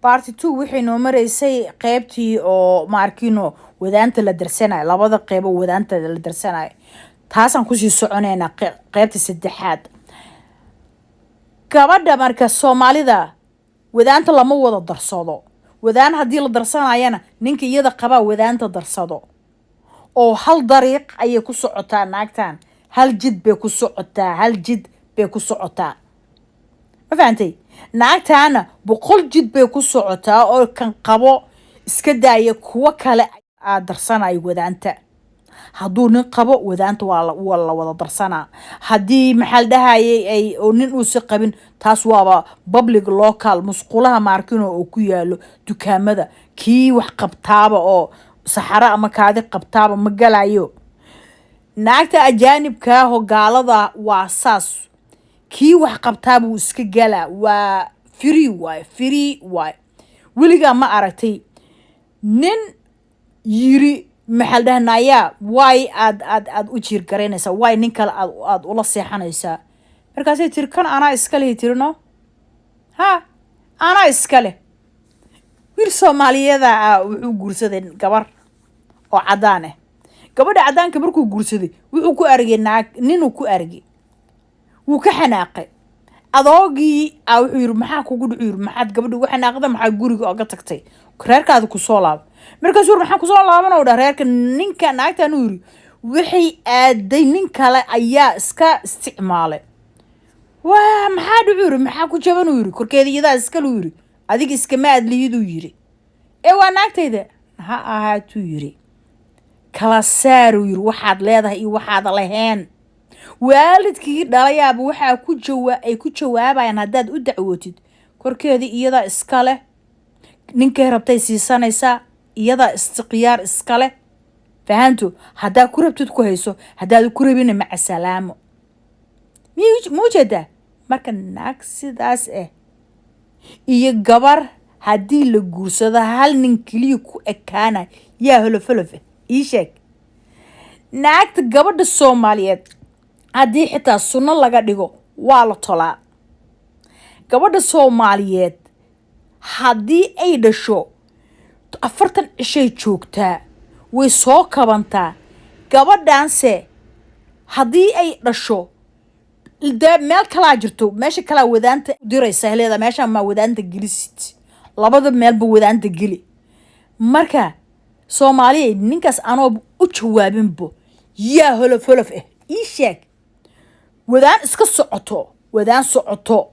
Part 2 wixii noo maraysay qaybtii oo maarkino wadaanta la darsanay labada qaybo wadaanta la darsanay taasaan ku sii soconeena qaybta saddexaad gabadha marka Soomaalida wadaanta lama wada darsado wadaan hadii la darsanayana ninka iyada qaba wadaanta darsado oo hal dariiq ay ku socotaa naagtan hal jid bay ku socotaa ma fahantay naagtaana boqol jid bay ku socotaa oo kan qabo iska daaya kuwa kale darsanay wadaanta hadduu nin qabo wadaanta waa la wada darsanaa haddii maxal dhahayay ay oo nin uu si qabin taas waaba public local musqulaha maarkino oo ku yaalo dukaamada kii wax qabtaaba oo saxara ama kaadi qabtaaba ma galayo naagta ajaanibka ah oo gaalada waa saas kii wax qabtaaba uu iska gala waa free way weliga ma aragtay nin yiri maxal dhahnaya way aad u jiir gareynaysa way nin kale aad ula seexanaysa markaas ay tirkan ana iska leh tirno ha ana iska leh wir Soomaaliyada wuxuu guursaday gabar oo cadaan ah gabadha cadaanka markuu guursaday wuxuu ku argay naag nin ku argay wuu ka xanaaqay adoogii wuxuu yiri maxaa kugu dhicir maxaad gabadha ugu xanaaqday maxaa guriga uga tagtay reerkaada ku soo laab markaas uu maxaa ku soo laabanoo reerka ninka naagtan uu yiri wixii aaday nin kale ayaa iska isticmaalay waa maxaa dhicir maxaa ku jaban uu yiri korkeeda iyada iska luu yiri adiga iska ma adliidu yiri waa naagtayda ha ahaatuu yiri kala saaru yiri waxaad leedahay iyo waxaad lahayn waalidkii dhalayaaba waxa ku jawaabayaan hadaad u dacwootid korkeeda iyada iska leh ninka rabtay siisanaysa iyada istiqiyaar iska leh fahanto hadaa ku rabtid ku hayso hadaad ku rabina ma salaamo muujada marka naag sidaas iyo gabar hadii la guursado hal nin kaliya ku ekaana yaa holofolof ii sheeg naagta gabadha Soomaaliyeed hadii xitaa sunno laga dhigo waa la tolaa gabadha Soomaaliyeed hadii ay dhasho 40 cishay joogtaa way soo kabantaa gabadhaanse hadii ay dhasho meel kala jirto meesha kala wadaanta diraysa heleeda meesha ma wadaanta gilisid labada meelba wadaanta gili marka Soomaaliyeed ninkaas anoo u jawaabinbo yaa holofolof ii sheeg wadaan iska socoto